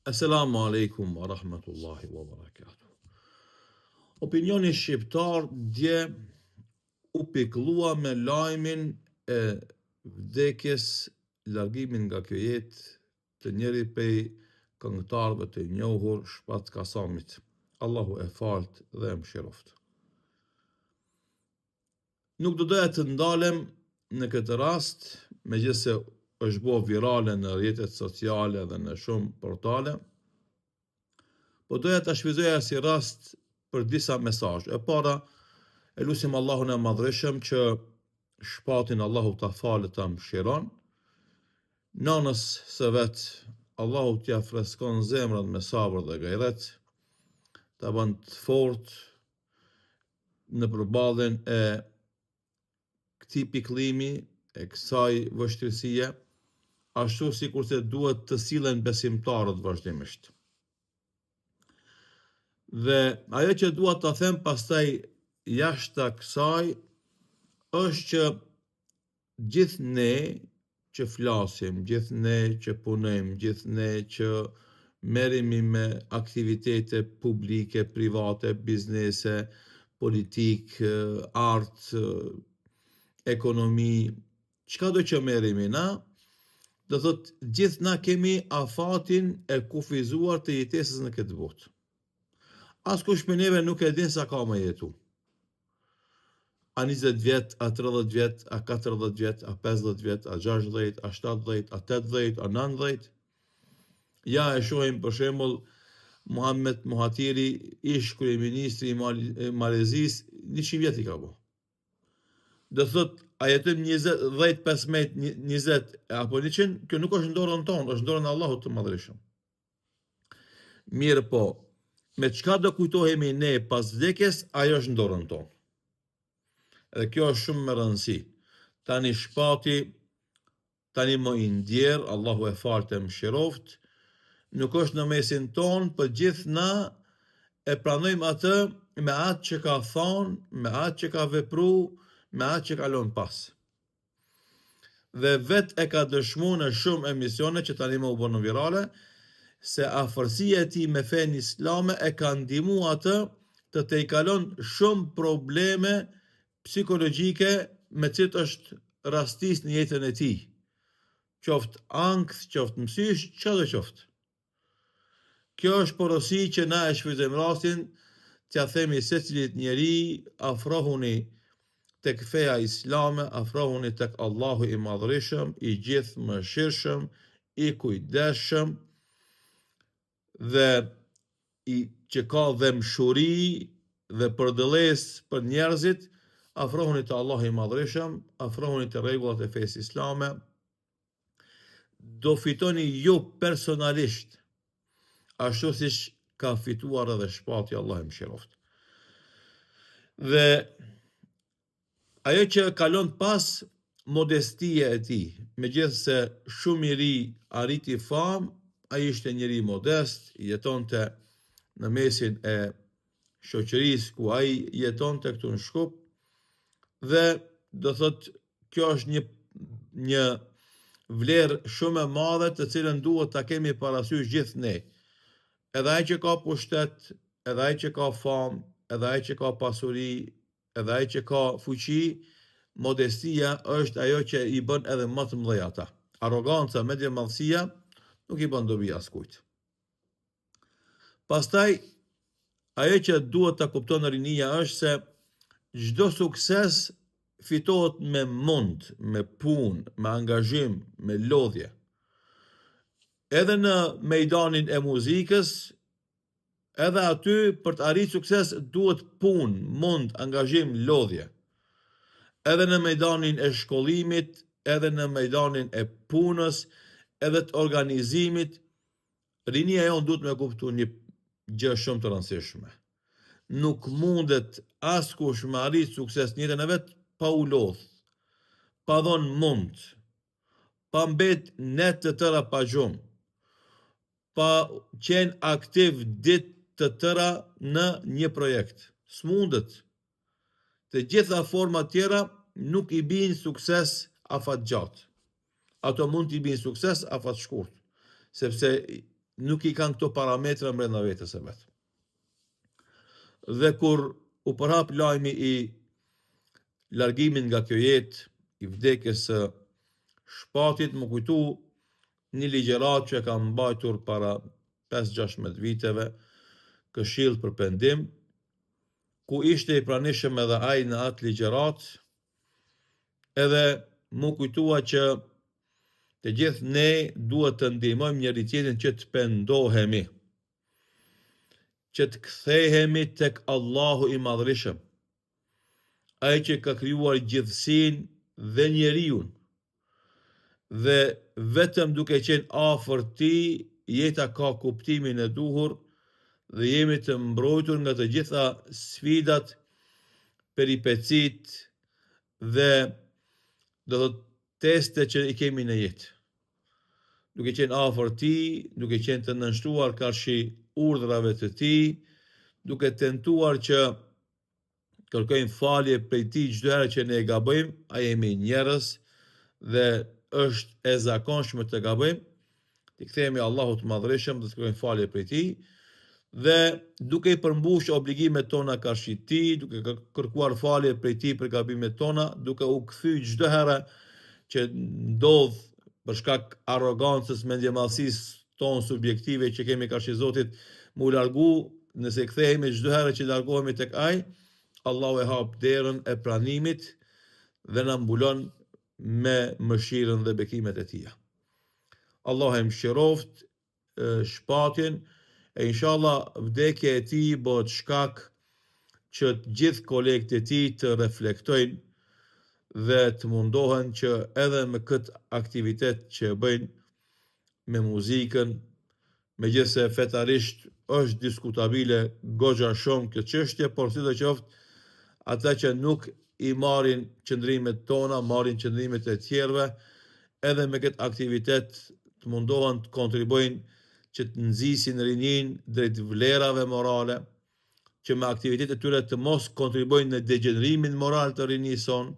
Assalamu alaikum wa rahmatullahi wa barakatuh. Opinioni shqiptar dje u pikëllua me lajmin e vdekjes, largimin nga kjo jetë të njëri prej këngëtarëve të njohur Shpat Kasamit. Allahu e falt dhe e mëshiroft. Nuk do doja të ndalem në këtë rast, megjithse është bo virale në rrjetet sociale dhe në shumë portale, po doja ta shfrytëzoja si rast për disa mesazhe. E para, e lutim Allahun e Madhreshëm që Shpatin Allahu ta falë ta mëshiron, nanës së vet Allahu t'ia freskon zemrën me sabër dhe gajret, ta bën të fortë në përballjen e këtij pikëllimi, e kësaj vështirësie, ashtu sikurse duhet të sillen besimtarët vazhdimisht. Dhe ajo që dua ta them pastaj jashta kësaj është që gjithë ne që flasim, gjithë ne që punojmë, gjithë ne që merremi me aktivitete publike, private, biznese, politik, art, ekonomi, çka do që merremi na, do thot gjithë na kemi afatin e kufizuar të jetesës në këtë botë. Askush me neve nuk e din sa ka me jetu. A 20 vjet, a 30 vjet, a 40 vjet, a 50 vjet, a 60, a 70, a 80, a 90. Ja e shohim për shembull Muhammed Mohatiri, ish kryeministri i Malezisë, 100 vjet i ka bo. Do thot, a jetojmë 10, 15, 20 apo 100, kjo nuk është në dorën tonë, është në dorën e Allahut të Madhreshëm. Mirë po, me çka do kujtohemi ne pas vdekjes, ajo është në dorën tonë. Dhe kjo është shumë me rëndësi. Tani Shpati, tani më i ndjerë, Allahu e falë të mëshiroft, nuk është në mesin tonë, për gjithë na e pranojmë atë me atë që ka thonë, me atë që ka vepru, me atë që kalon pas. Dhe vet e ka dëshmu në shumë emisione që tani më u bënë virale, se afërsia e tij me fenë islame e ka ndihmu atë të tejkalon shumë probleme psikologjike me cilët është rastis në jetën e tij. Qoftë ankth, qoftë mësysh, çfarë do qoftë. Kjo është porosi që na e shfrytëzojmë rastin, t'ja themi secilit njeri, afrohuni tek feja islame, afrohuni tek Allahu i Madhreshëm, i gjithë mëshirshëm, i kujdesshëm, dhe që ka dëmshuri dhe përdëles për njerëzit, afrohuni te Allahu i Madhreshëm, afrohuni te rregullat e fesë islame, do fitoni ju personalisht, ashtu siç ka fituar edhe Shpati, Allah e mëshiroft. Dhe ajo që kalon pas modestia e tij, megjithse shumë i ri arriti famë, ai ishte njëri modest, jetonte në mesin e shoqërisë ku ai jetonte këtu në Shkup, dhe do thot kjo është një vlerë shumë e madhe të cilën duhet ta kemi parasysh gjithë ne. Edhe ai që ka pushtet, edhe ai që ka famë, edhe ai që ka pasuri, edhe ai që ka fuqi, modestia është ajo që i bën edhe më të mëdhej ata. Arroganca, mendjemadhësia nuk i bën dobi askujt. Pastaj, ajo që duhet ta kupton rinia është se çdo sukses fitohet me mund, me punë, me angazhim, me lodhje. Edhe në mejdanin e muzikës, edhe aty për të arritur sukses duhet punë, mund, angazhim, lodhje. Edhe në mejdanin e shkollimit, edhe në mejdanin e punës, edhe të organizimit, rinia jonë duhet me kuptu një gjë shumë të rëndësishme. Nuk mundet askush me arrit sukses në jetën e vet pa u lodh, pa dhënë mund, pa mbet net të tëra pa gjumë, pa qenë aktiv ditë të tëra në një projekt. S'mundet. Të gjitha format tjera nuk i bin sukses afat gjatë. Ato mund t'i bin sukses afat shkurt, sepse nuk i kanë këto parametra brenda vetes së vet. Dhe kur u përhap lajmi i largimit nga kjo jetë, i vdekjes së shpatit, më kujtu një ligjërat që kam mbajtur para 5-16 viteve, Këshill për Pendim, ku ishte i pranishëm edhe ai në atë ligjërat, edhe më kujtua që të gjithë ne duhet të ndihmojmë njëri tjetrin që të pendohemi, që të kthehemi tek Allahu i Madhërisëm, ai që ka krijuar gjithësinë dhe njeriun, dhe vetëm duke qenë afër tij jeta ka kuptimin e duhur dhe jemi të mbrojtur nga të gjitha sfidat, peripecit dhe do të teste që i kemi në jetë. Duke qenë afër tij, duke qenë të nënshtruar karshi urdhrave të tij, duke tentuar që kërkojmë falje prej tij çdo herë që ne e gabojmë, ai jemi njerëz dhe është e zakonshme të gabojmë, të kthehemi Allahut të Madhërisëm dhe të kërkojmë falje prej tij, dhe duke i përmbush obligimet tona karshi tij, duke kërkuar falje prej tij për gabimet tona, duke u kthy çdo herë që ndodh për shkak arrogancës, mendjemadhësisë tonë subjektive që kemi karshi Zotit, mu largu, nëse kthehemi çdo herë që largohemi tek ai, Allahu e hap derën e pranimit dhe na mbulon me mëshirën dhe bekimet e tij. Allah e mëshiroft shpatin, e inshallah vdekja e tij bëhet shkak që të gjithë kolegët e tij të reflektojnë dhe të mundohen që edhe me këtë aktivitet që bëjnë, me muzikën, megjithse fetarisht është diskutabile goxha shumë këtë çështje, por sidoqoftë ata që nuk i marrin qëndrimet tona, marrin qëndrimet e tjerëve, edhe me këtë aktivitet të mundohen të kontribojnë që të nxisin rinin drejt vlerave morale, që me aktivitetet e tyre të mos kontribojnë në degenerimin moral të rinisë sonë,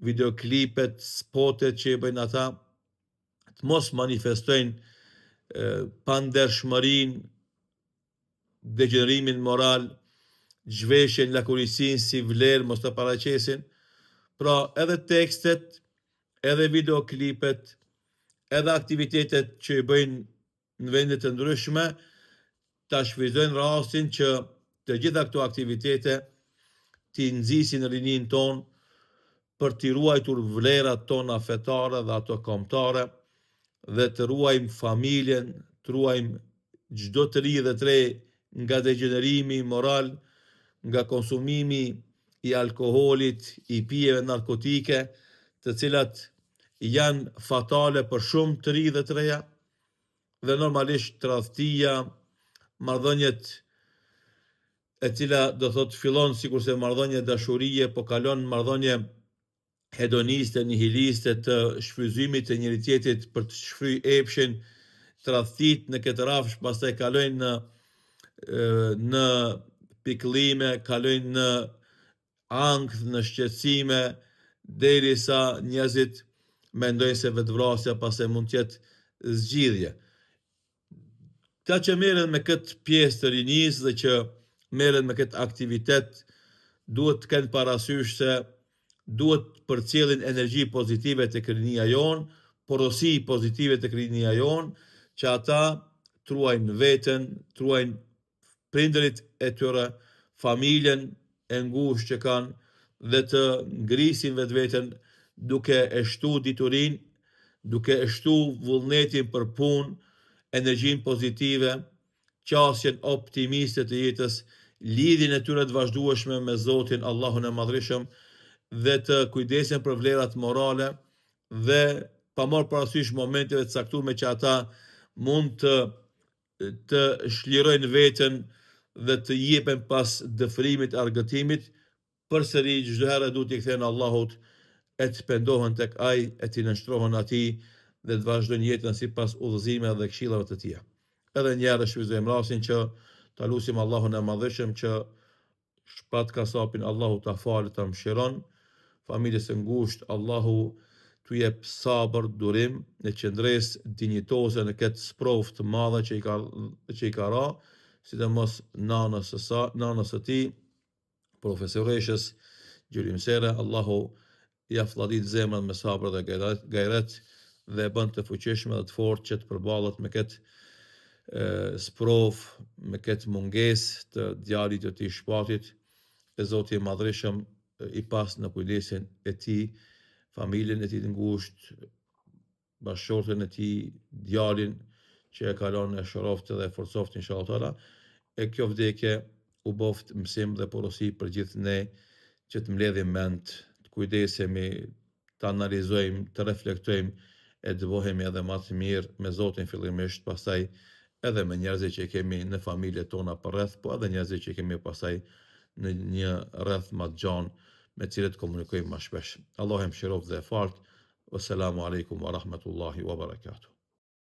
videoklipet, spotet që i bëjnë ata, të mos manifestojnë pandershmërinë, degenerimin moral, zhveshjen, lakurisin si vlerë, mos të paraqesin. Pra edhe tekstet, edhe videoklipet, edhe aktivitetet që i bëjnë në vende të ndryshme, ta shfrytëzojnë rastin që të gjitha këto aktivitete t'i nxisin rinin ton për t'i ruajtur vlerat tona fetare dhe ato kombëtare, dhe të ruajmë familjen, të ruajmë çdo të ri dhe të re nga degenerimi moral, nga konsumimi i alkoholit, i pijeve narkotike, të cilat janë fatale për shumë të ri dhe të reja, dhe normalisht tradhtia, marrëdhëniet e cila do thot fillon sikurse marrëdhënie dashurie, po kalon marrëdhënie hedoniste, nihiliste, të shfryzimit të njëri tjetrit për të shfry epshin, tradhtit në këtë rafsh, pastaj kalojnë në pikëllime, kalojnë në ankth, në shqetësime, derisa njerëzit mendojnë se vetvrasja pastaj mund të jetë zgjidhje. Ta që merren me këtë pjesë të rinisë dhe që merren me këtë aktivitet, duhet të kenë parasysh se duhet përcjellin energji pozitive tek rinia jon, porosi pozitive tek rinia jon, që ata truajnë veten, truajnë prindërit e tyre, familjen e ngushtë që kanë, dhe të ngrisin vetveten duke e shtu diturin, duke e shtu vullnetin për punë, energjin pozitive, qasjen optimiste të jetës, lidhjen e tyre të vazhdueshme me Zotin Allahun e Madhërisëm, dhe të kujdesen për vlerat morale, dhe pa marrë parasysh momenteve të caktuara që ata mund të shlirojnë veten dhe të jepen pas dëfrimit, argëtimit, përsëri çdo herë duhet t'i kthehen Allahut, e të pendohen tek ai, e t'i nënshtrohen atij dhe të vazhdojnë jetën sipas udhëzimeve dhe këshillave të tij. Edhe një herë shfrytëzojmë rastin që ta lutim Allahun e Madhërisëm që shpat kasapin Allahu ta falë, ta mëshiron, familjes së ngushtë Allahu t'u t'u jep sabër, durim, në qëndres dinjitose në këtë sprov të madhe që i ka ra, sidomos nanës së tij, profesoreshës gjyrimsere. Allahu ja fladit zemrën me sabër dhe gajret dhe bën të fuqishme dhe të fortë që të përballet me këtë sprov, me këtë mungesë të djalit të tij shpatit. E Zoti i Madhreshëm i pas në kujdesin e tij, familjen e tij të ngushtë, bashkëshortën e tij, djalin që e kalon e shëroftë dhe forcoft inshallah taala. E kjo vdekje u boft mësim dhe porosi për gjithë ne që të mbledhim mend, të kujdesemi, të analizojmë, të reflektojmë e të bëhemi edhe më të mirë me Zotin fillimisht, pastaj edhe me njerëzit që kemi në familjet tona përreth, po edhe njerëzit që kemi pastaj në një rreth më të gjanë me cilët komunikojmë më shpesh. Allah e mëshiroft dhe e falt. Wassalamu alaikum wa rahmatullahi wa barakatuh.